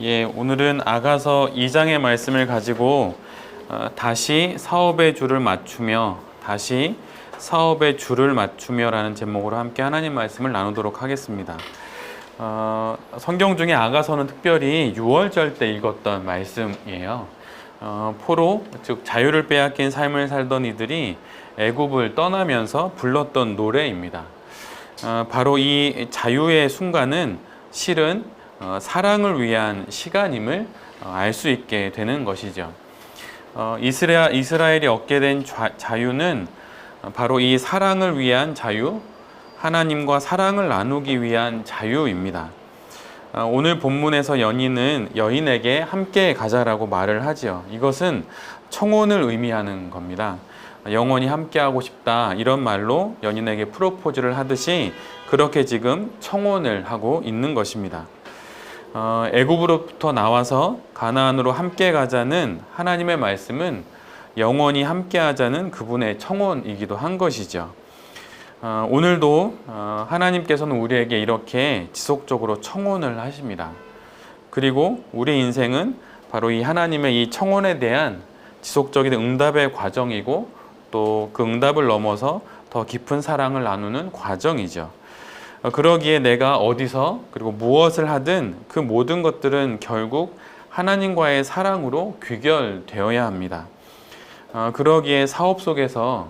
오늘은 아가서 2장의 말씀을 가지고 다시 사업의 줄을 맞추며 라는 제목으로 함께 하나님 말씀을 나누도록 하겠습니다. 성경 중에 아가서는 특별히 유월절 때 읽었던 말씀이에요. 포로, 즉 자유를 빼앗긴 삶을 살던 이들이 애굽을 떠나면서 불렀던 노래입니다. 바로 이 자유의 순간은 실은 사랑을 위한 시간임을 알 수 있게 되는 것이죠. 이스라엘이 얻게 된 자유는 바로 이 사랑을 위한 자유, 하나님과 사랑을 나누기 위한 자유입니다. 오늘 본문에서 연인은 여인에게 함께 가자라고 말을 하지요. 이것은 청혼을 의미하는 겁니다. 영원히 함께하고 싶다 이런 말로 연인에게 프로포즈를 하듯이 그렇게 지금 청혼을 하고 있는 것입니다. 애굽으로부터 나와서 가나안으로 함께 가자는 하나님의 말씀은 영원히 함께 하자는 그분의 청혼이기도 한 것이죠. 오늘도 하나님께서는 우리에게 이렇게 지속적으로 청혼을 하십니다. 그리고 우리 인생은 바로 이 하나님의 이 청혼에 대한 지속적인 응답의 과정이고 또 그 응답을 넘어서 더 깊은 사랑을 나누는 과정이죠. 그러기에 내가 어디서 그리고 무엇을 하든 그 모든 것들은 결국 하나님과의 사랑으로 귀결되어야 합니다. 그러기에 사업 속에서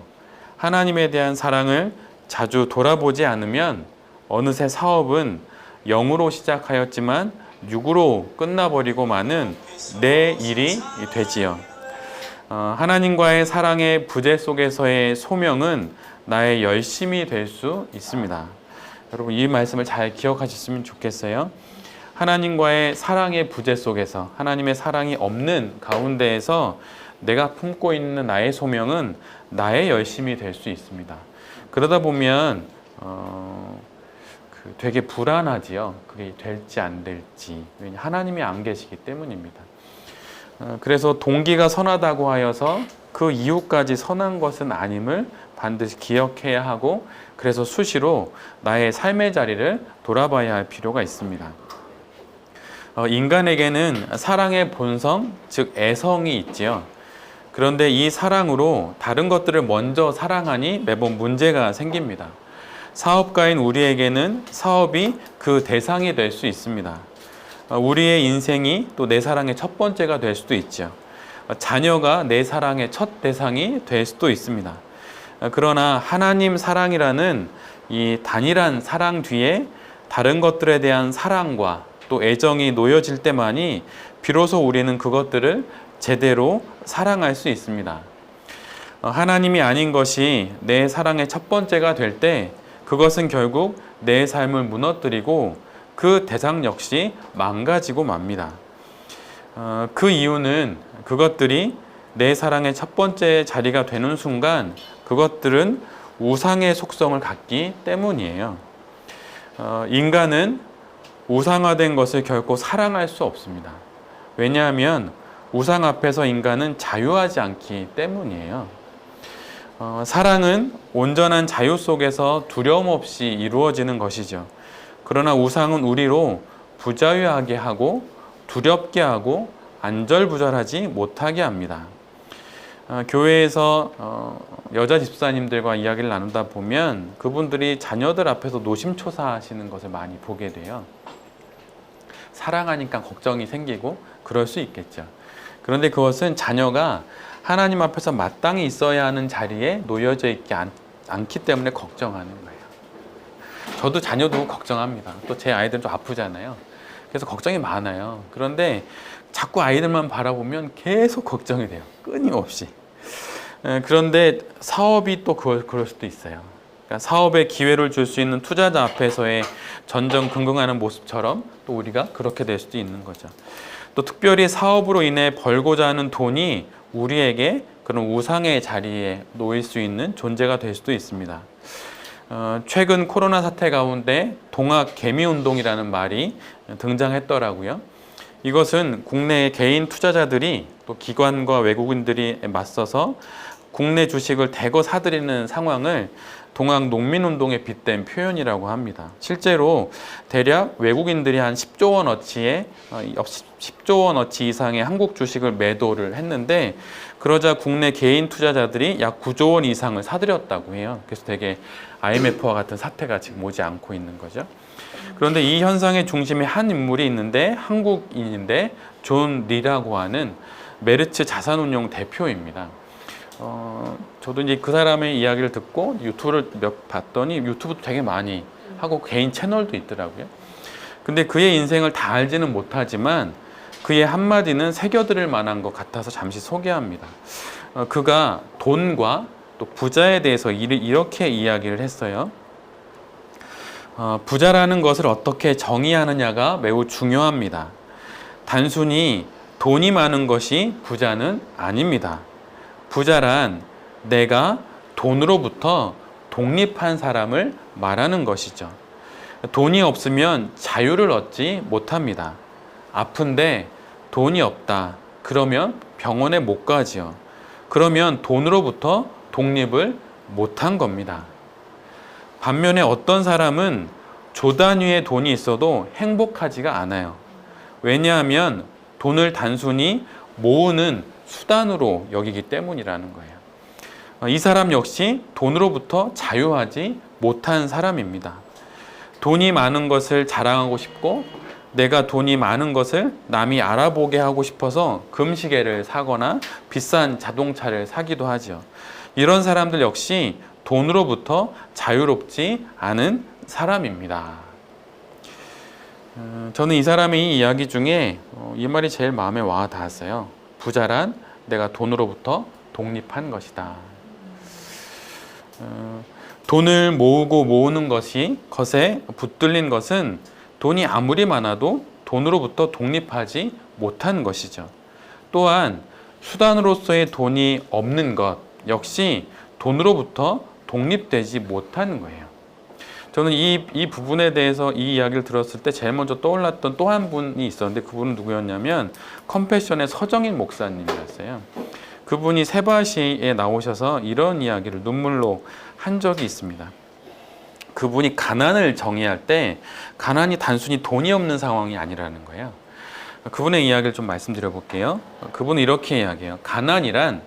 하나님에 대한 사랑을 자주 돌아보지 않으면 어느새 사업은 영으로 시작하였지만 육으로 끝나버리고 마는 내 일이 되지요. 하나님과의 사랑의 부재 속에서의 소명은 나의 열심이 될 수 있습니다. 여러분 이 말씀을 잘 기억하셨으면 좋겠어요. 하나님과의 사랑의 부재 속에서 하나님의 사랑이 없는 가운데에서 내가 품고 있는 나의 소명은 나의 열심이 될 수 있습니다. 그러다 보면 되게 불안하지요. 그게 될지 안 될지. 왜냐 하나님이 안 계시기 때문입니다. 그래서 동기가 선하다고 하여서 그 이후까지 선한 것은 아님을 반드시 기억해야 하고 그래서 수시로 나의 삶의 자리를 돌아봐야 할 필요가 있습니다. 인간에게는 사랑의 본성, 즉 애성이 있지요. 그런데 이 사랑으로 다른 것들을 먼저 사랑하니 매번 문제가 생깁니다. 사업가인 우리에게는 사업이 그 대상이 될 수 있습니다. 우리의 인생이 또 내 사랑의 첫 번째가 될 수도 있죠. 자녀가 내 사랑의 첫 대상이 될 수도 있습니다. 그러나 하나님 사랑이라는 이 단일한 사랑 뒤에 다른 것들에 대한 사랑과 또 애정이 놓여질 때만이 비로소 우리는 그것들을 제대로 사랑할 수 있습니다. 하나님이 아닌 것이 내 사랑의 첫 번째가 될 때 그것은 결국 내 삶을 무너뜨리고 그 대상 역시 망가지고 맙니다. 그 이유는 그것들이 내 사랑의 첫 번째 자리가 되는 순간 그것들은 우상의 속성을 갖기 때문이에요. 인간은 우상화된 것을 결코 사랑할 수 없습니다. 왜냐하면 우상 앞에서 인간은 자유하지 않기 때문이에요. 사랑은 온전한 자유 속에서 두려움 없이 이루어지는 것이죠. 그러나 우상은 우리로 부자유하게 하고 두렵게 하고 안절부절하지 못하게 합니다. 교회에서 여자 집사님들과 이야기를 나누다 보면 그분들이 자녀들 앞에서 노심초사하시는 것을 많이 보게 돼요. 사랑하니까 걱정이 생기고 그럴 수 있겠죠. 그런데 그것은 자녀가 하나님 앞에서 마땅히 있어야 하는 자리에 놓여져 있지 않기 때문에 걱정하는 거예요. 저도 자녀도 걱정합니다. 또 제 아이들은 좀 아프잖아요. 그래서 걱정이 많아요. 그런데 자꾸 아이들만 바라보면 계속 걱정이 돼요. 끊임없이. 그런데 사업이 또 그럴 수도 있어요. 그러니까 사업에 기회를 줄 수 있는 투자자 앞에서의 전전긍긍하는 모습처럼 또 우리가 그렇게 될 수도 있는 거죠. 또 특별히 사업으로 인해 벌고자 하는 돈이 우리에게 그런 우상의 자리에 놓일 수 있는 존재가 될 수도 있습니다. 최근 코로나 사태 가운데 동학 개미운동이라는 말이 등장했더라고요. 이것은 국내 개인 투자자들이 또 기관과 외국인들이 맞서서 국내 주식을 대거 사들이는 상황을 동학 농민운동에 빗댄 표현이라고 합니다. 실제로 대략 외국인들이 한 10조 원어치의 10조 원어치 이상의 한국 주식을 매도를 했는데, 그러자 국내 개인 투자자들이 약 9조 원 이상을 사들였다고 해요. 그래서 되게 IMF와 같은 사태가 지금 오지 않고 있는 거죠. 그런데 이 현상의 중심에 한 인물이 있는데, 한국인인데 존 리라고 하는 메르츠 자산운용 대표입니다. 저도 이제 그 사람의 이야기를 듣고 유튜브를 봤더니 유튜브도 되게 많이 하고 개인 채널도 있더라고요. 근데 그의 인생을 다 알지는 못하지만 그의 한마디는 새겨들을 만한 것 같아서 잠시 소개합니다. 그가 돈과 또 부자에 대해서 이렇게 이야기를 했어요. 부자라는 것을 어떻게 정의하느냐가 매우 중요합니다. 단순히 돈이 많은 것이 부자는 아닙니다. 부자란 내가 돈으로부터 독립한 사람을 말하는 것이죠. 돈이 없으면 자유를 얻지 못합니다. 아픈데 돈이 없다. 그러면 병원에 못 가지요. 그러면 돈으로부터 독립을 못한 겁니다. 반면에 어떤 사람은 조 단위의 돈이 있어도 행복하지가 않아요. 왜냐하면 돈을 단순히 모으는 수단으로 여기기 때문이라는 거예요. 이 사람 역시 돈으로부터 자유하지 못한 사람입니다. 돈이 많은 것을 자랑하고 싶고 내가 돈이 많은 것을 남이 알아보게 하고 싶어서 금시계를 사거나 비싼 자동차를 사기도 하죠. 이런 사람들 역시 돈으로부터 자유롭지 않은 사람입니다. 저는 이 사람의 이 이야기 중에 이 말이 제일 마음에 와 닿았어요. 부자란 내가 돈으로부터 독립한 것이다. 돈을 모으는 것에 붙들린 것은 돈이 아무리 많아도 돈으로부터 독립하지 못한 것이죠. 또한 수단으로서의 돈이 없는 것 역시 돈으로부터 독립되지 못하는 거예요. 저는 이 부분에 대해서 이 이야기를 들었을 때 제일 먼저 떠올랐던 또 한 분이 있었는데, 그분은 누구였냐면 컴패션의 서정인 목사님이었어요. 그분이 세바시에 나오셔서 이런 이야기를 눈물로 한 적이 있습니다. 그분이 가난을 정의할 때 가난이 단순히 돈이 없는 상황이 아니라는 거예요. 그분의 이야기를 좀 말씀드려 볼게요. 그분은 이렇게 이야기해요. 가난이란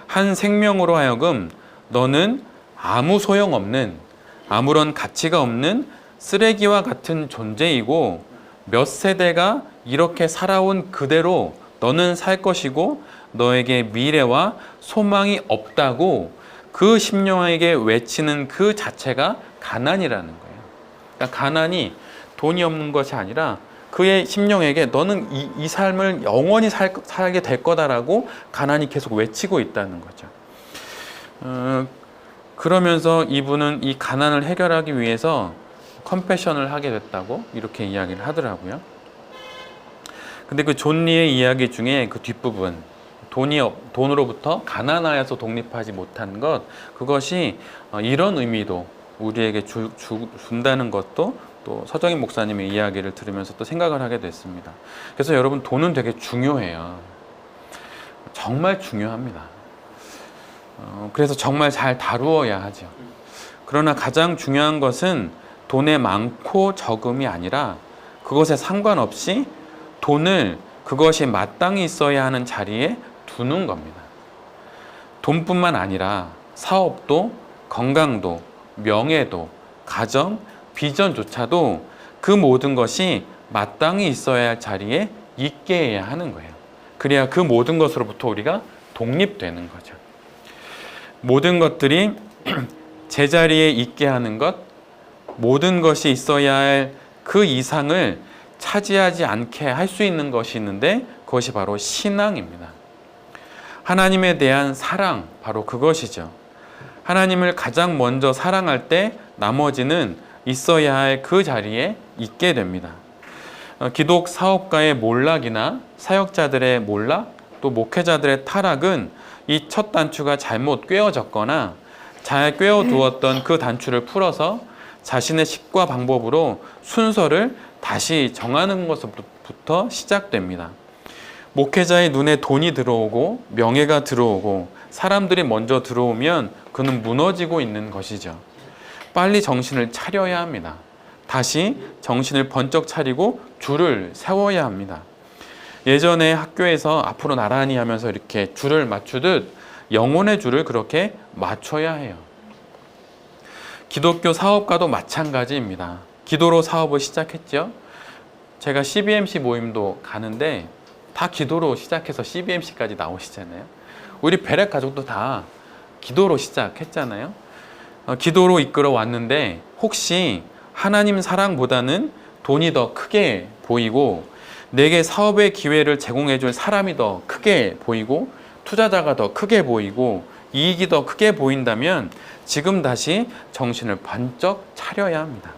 한 생명으로 하여금 너는 아무 소용없는, 아무런 가치가 없는 쓰레기와 같은 존재이고, 몇 세대가 이렇게 살아온 그대로 너는 살 것이고 너에게 미래와 소망이 없다고 그 심령에게 외치는 그 자체가 가난이라는 거예요. 그러니까 가난이 돈이 없는 것이 아니라 그의 심령에게 너는 이 삶을 영원히 살게 될 거다라고 가난이 계속 외치고 있다는 거죠. 그러면서 이분은 이 가난을 해결하기 위해서 컴패션을 하게 됐다고 이렇게 이야기를 하더라고요. 근데 그 존 리의 이야기 중에 그 뒷부분, 돈으로부터 가난하여서 독립하지 못한 것, 그것이 이런 의미도 우리에게 준다는 것도 또 서정인 목사님의 이야기를 들으면서 또 생각을 하게 됐습니다. 그래서 여러분, 돈은 되게 중요해요. 정말 중요합니다. 그래서 정말 잘 다루어야 하죠. 그러나 가장 중요한 것은 돈의 많고 적음이 아니라 그것에 상관없이 돈을 그것이 마땅히 있어야 하는 자리에 두는 겁니다. 돈뿐만 아니라 사업도, 건강도, 명예도, 가정, 비전조차도 그 모든 것이 마땅히 있어야 할 자리에 있게 해야 하는 거예요. 그래야 그 모든 것으로부터 우리가 독립되는 거죠. 모든 것들이 제자리에 있게 하는 것, 모든 것이 있어야 할 그 이상을 차지하지 않게 할 수 있는 것이 있는데, 그것이 바로 신앙입니다. 하나님에 대한 사랑, 바로 그것이죠. 하나님을 가장 먼저 사랑할 때 나머지는 있어야 할 그 자리에 있게 됩니다. 기독 사업가의 몰락이나 사역자들의 몰락, 또 목회자들의 타락은 이 첫 단추가 잘못 꿰어졌거나 잘 꿰어두었던 그 단추를 풀어서 자신의 식과 방법으로 순서를 다시 정하는 것부터 시작됩니다. 목회자의 눈에 돈이 들어오고 명예가 들어오고 사람들이 먼저 들어오면 그는 무너지고 있는 것이죠. 빨리 정신을 차려야 합니다. 다시 정신을 번쩍 차리고 줄을 세워야 합니다. 예전에 학교에서 앞으로 나란히 하면서 이렇게 줄을 맞추듯 영혼의 줄을 그렇게 맞춰야 해요. 기독교 사업가도 마찬가지입니다. 기도로 사업을 시작했죠. 제가 CBMC 모임도 가는데 다 기도로 시작해서 CBMC까지 나오시잖아요. 우리 베렉 가족도 다 기도로 시작했잖아요. 기도로 이끌어 왔는데 혹시 하나님 사랑보다는 돈이 더 크게 보이고 내게 사업의 기회를 제공해 줄 사람이 더 크게 보이고 투자자가 더 크게 보이고 이익이 더 크게 보인다면 지금 다시 정신을 번쩍 차려야 합니다.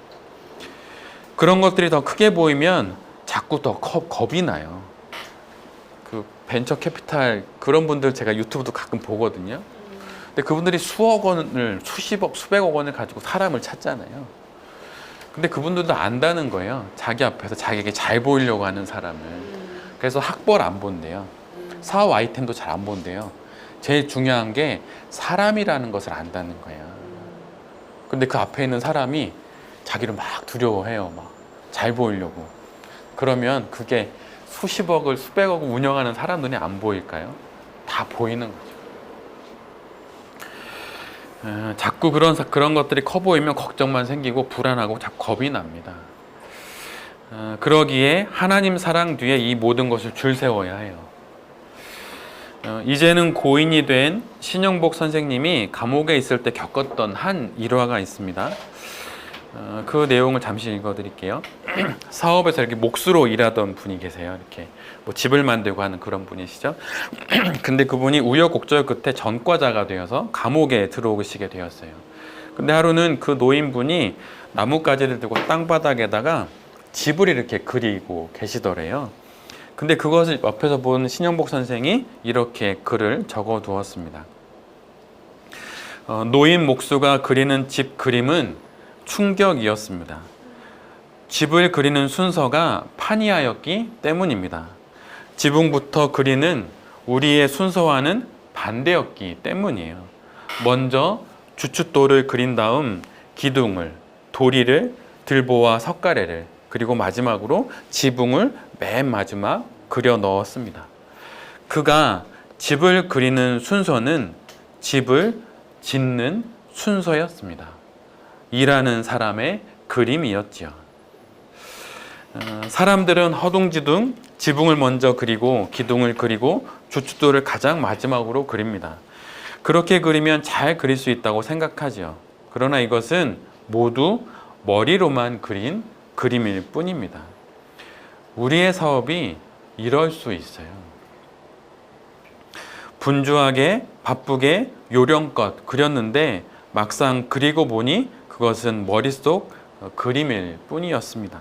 그런 것들이 더 크게 보이면 자꾸 더 겁이 나요. 그 벤처 캐피탈 그런 분들 제가 유튜브도 가끔 보거든요. 근데 그분들이 수억 원을, 수십억, 수백억 원을 가지고 사람을 찾잖아요. 근데 그분들도 안다는 거예요. 자기 앞에서 자기에게 잘 보이려고 하는 사람을. 그래서 학벌 안 본대요. 사업 아이템도 잘 안 본대요. 제일 중요한 게 사람이라는 것을 안다는 거예요. 근데 그 앞에 있는 사람이 자기를 막 두려워해요. 막 잘 보이려고. 그러면 그게 수십억을, 수백억을 운영하는 사람 눈에 안 보일까요? 다 보이는 거죠. 자꾸 그런 것들이 커 보이면 걱정만 생기고 불안하고 자꾸 겁이 납니다. 그러기에 하나님 사랑 뒤에 이 모든 것을 줄 세워야 해요. 이제는 고인이 된 신영복 선생님이 감옥에 있을 때 겪었던 한 일화가 있습니다. 그 내용을 잠시 읽어드릴게요. 사업에서 이렇게 몫으로 일하던 분이 계세요. 이렇게 뭐 집을 만들고 하는 그런 분이시죠. 근데 그분이 우여곡절 끝에 전과자가 되어서 감옥에 들어오시게 되었어요. 근데 하루는 그 노인분이 나뭇가지를 들고 땅바닥에다가 집을 이렇게 그리고 계시더래요. 근데 그것을 옆에서 본 신영복 선생이 이렇게 글을 적어 두었습니다. 노인 목수가 그리는 집 그림은 충격이었습니다. 집을 그리는 순서가 판이하였기 때문입니다. 지붕부터 그리는 우리의 순서와는 반대였기 때문이에요. 먼저 주춧돌을 그린 다음 기둥을, 도리를, 들보와 석가래를, 그리고 마지막으로 지붕을 맨 마지막 그려 넣었습니다. 그가 집을 그리는 순서는 집을 짓는 순서였습니다. 일하는 사람의 그림이었지요. 사람들은 허둥지둥 지붕을 먼저 그리고 기둥을 그리고 주춧돌을 가장 마지막으로 그립니다. 그렇게 그리면 잘 그릴 수 있다고 생각하지요. 그러나 이것은 모두 머리로만 그린 그림일 뿐입니다. 우리의 사업이 이럴 수 있어요. 분주하게 바쁘게 요령껏 그렸는데 막상 그리고 보니 그것은 머릿속 그림일 뿐이었습니다.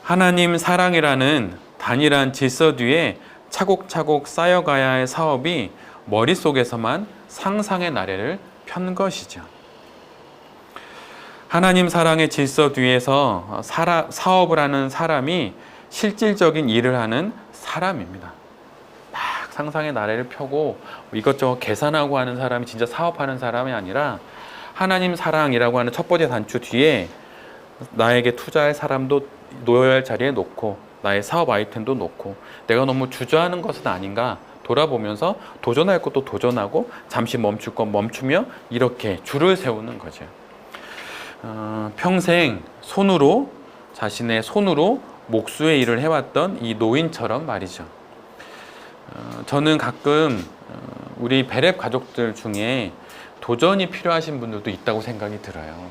하나님 사랑이라는 단일한 질서 뒤에 차곡차곡 쌓여가야 할 사업이 머릿속에서만 상상의 나래를 편 것이죠. 하나님 사랑의 질서 뒤에서 사업을 하는 사람이 실질적인 일을 하는 사람입니다. 막 상상의 나래를 펴고 이것저것 계산하고 하는 사람이 진짜 사업하는 사람이 아니라 하나님 사랑이라고 하는 첫 번째 단추 뒤에 나에게 투자할 사람도 놓여야 할 자리에 놓고 나의 사업 아이템도 놓고 내가 너무 주저하는 것은 아닌가 돌아보면서 도전할 것도 도전하고 잠시 멈출 것 멈추며 이렇게 줄을 세우는 거죠. 평생 자신의 손으로 목수의 일을 해왔던 이 노인처럼 말이죠. 저는 가끔 우리 베랩 가족들 중에 도전이 필요하신 분들도 있다고 생각이 들어요.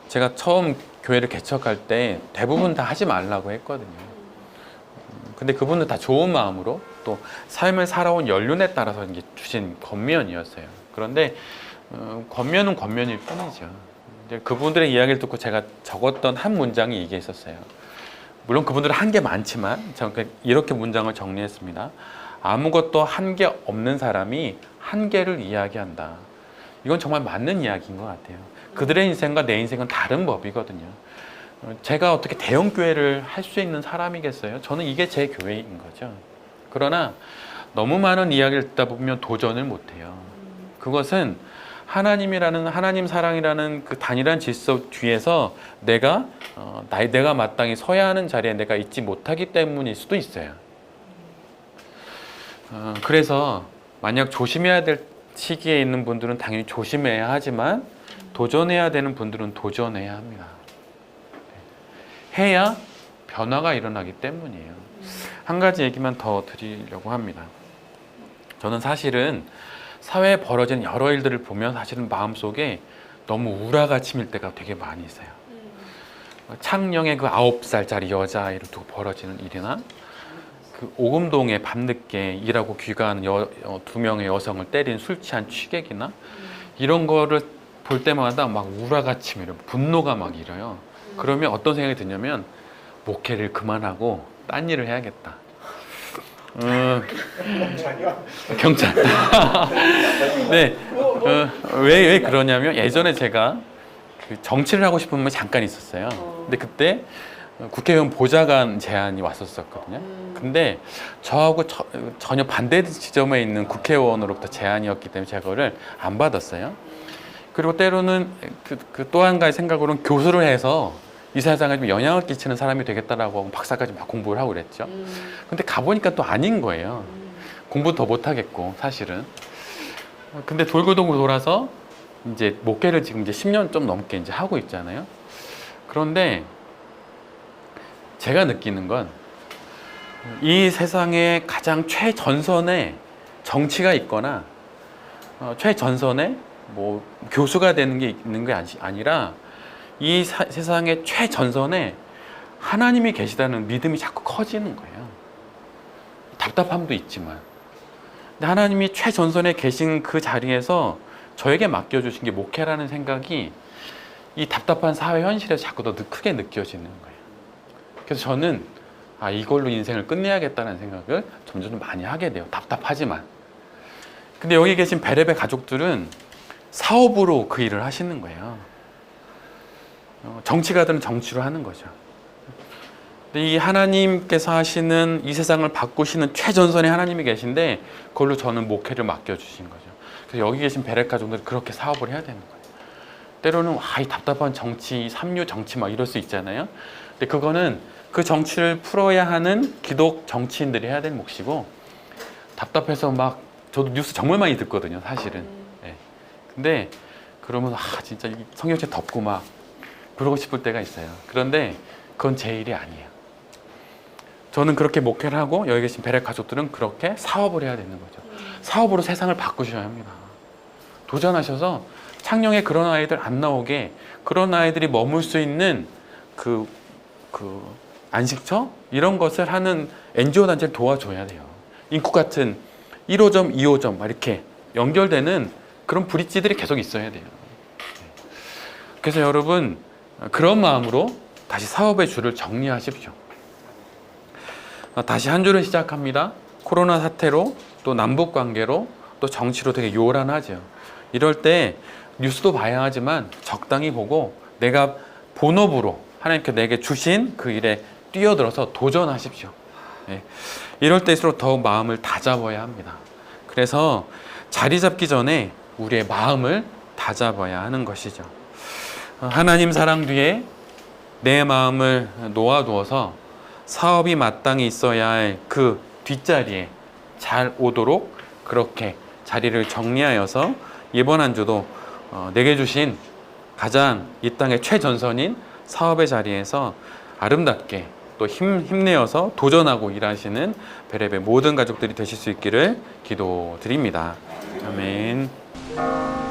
제가 처음 교회를 개척할 때 대부분 다 하지 말라고 했거든요. 근데 그분은 다 좋은 마음으로 또 삶을 살아온 연륜에 따라서 주신 권면이었어요. 그런데 권면은 권면일 뿐이죠. 그분들의 이야기를 듣고 제가 적었던 한 문장이 이게 있었어요. 물론 그분들은 한 게 많지만 저는 이렇게 문장을 정리했습니다. 아무것도 한 게 없는 사람이 한계를 이야기한다. 이건 정말 맞는 이야기인 것 같아요. 그들의 인생과 내 인생은 다른 법이거든요. 제가 어떻게 대형 교회를 할 수 있는 사람이겠어요? 저는 이게 제 교회인 거죠. 그러나 너무 많은 이야기를 듣다 보면 도전을 못해요. 그것은 하나님이라는 하나님 사랑이라는 그 단일한 질서 뒤에서 내가 내가 마땅히 서야 하는 자리에 내가 있지 못하기 때문일 수도 있어요. 그래서 만약 조심해야 될 시기에 있는 분들은 당연히 조심해야 하지만 도전해야 되는 분들은 도전해야 합니다. 해야 변화가 일어나기 때문이에요. 한 가지 얘기만 더 드리려고 합니다. 저는 사실은 사회에 벌어지는 여러 일들을 보면 사실은 마음속에 너무 우라가 치밀 때가 되게 많이 있어요. 창녕의 그 9살짜리 여자아이를 두고 벌어지는 일이나 그 오금동에 밤늦게 일하고 귀가하는 2명의 여성을 때린 술 취한 취객이나 이런 거를 볼 때마다 막 우라가 치밀어요. 분노가 막 일어요. 그러면 어떤 생각이 드냐면 목회를 그만하고 딴 일을 해야겠다. 경찰. 네. 왜 그러냐면 예전에 제가 그 정치를 하고 싶은 마음이 잠깐 있었어요. 근데 그때 국회의원 보좌관 제안이 왔었거든요. 근데 저하고 전혀 반대 지점에 있는 국회의원으로부터 제안이었기 때문에 제가 그거를 안 받았어요. 그리고 때로는 또 한 가지 생각으로는 교수를 해서 이 세상에 좀 영향을 끼치는 사람이 되겠다라고 하고 박사까지 막 공부를 하고 그랬죠. 근데 가보니까 또 아닌 거예요. 공부 더 못하겠고 사실은. 근데 돌고 돌아서 이제 목회를 지금 이제 10년 좀 넘게 이제 하고 있잖아요. 그런데 제가 느끼는 건 이 세상에 가장 최전선에 정치가 있거나 최전선에 뭐 교수가 되는 게 있는 게 아니라 이 세상의 최전선에 하나님이 계시다는 믿음이 자꾸 커지는 거예요. 답답함도 있지만. 근데 하나님이 최전선에 계신 그 자리에서 저에게 맡겨주신 게 목회라는 생각이 이 답답한 사회 현실에서 자꾸 더 크게 느껴지는 거예요. 그래서 저는 이걸로 인생을 끝내야겠다는 생각을 점점 많이 하게 돼요. 답답하지만. 근데 여기 계신 베레베 가족들은 사업으로 그 일을 하시는 거예요. 정치가들은 정치로 하는 거죠. 근데 이 하나님께서 하시는 이 세상을 바꾸시는 최전선에 하나님이 계신데 그걸로 저는 목회를 맡겨주신 거죠. 그래서 여기 계신 베레 가족들은 그렇게 사업을 해야 되는 거예요. 때로는 이 답답한 정치, 삼류 정치 막 이럴 수 있잖아요. 근데 그거는 그 정치를 풀어야 하는 기독 정치인들이 해야 될 몫이고 답답해서 막 저도 뉴스 정말 많이 듣거든요, 사실은. 네. 근데 그러면 진짜 성경책 덮고 막 그러고 싶을 때가 있어요. 그런데 그건 제 일이 아니에요. 저는 그렇게 목회를 하고 여기 계신 베레 가족들은 그렇게 사업을 해야 되는 거죠. 사업으로 세상을 바꾸셔야 합니다. 도전하셔서 창녕에 그런 아이들 안 나오게 그런 아이들이 머물 수 있는 그 안식처 이런 것을 하는 NGO 단체를 도와줘야 돼요. 인국 같은 1호점, 2호점 이렇게 연결되는 그런 브릿지들이 계속 있어야 돼요. 그래서 여러분 그런 마음으로 다시 사업의 줄을 정리하십시오. 다시 한 주를 시작합니다. 코로나 사태로 또 남북 관계로 또 정치로 되게 요란하죠. 이럴 때 뉴스도 봐야 하지만 적당히 보고 내가 본업으로 하나님께 내게 주신 그 일에 뛰어들어서 도전하십시오. 네. 이럴 때일수록 더욱 마음을 다잡아야 합니다. 그래서 자리 잡기 전에 우리의 마음을 다잡아야 하는 것이죠. 하나님 사랑 뒤에 내 마음을 놓아두어서 사업이 마땅히 있어야 할 그 뒷자리에 잘 오도록 그렇게 자리를 정리하여서 이번 한 주도 내게 주신 가장 이 땅의 최전선인 사업의 자리에서 아름답게 또 힘내어서 도전하고 일하시는 베레베 모든 가족들이 되실 수 있기를 기도드립니다. 아멘.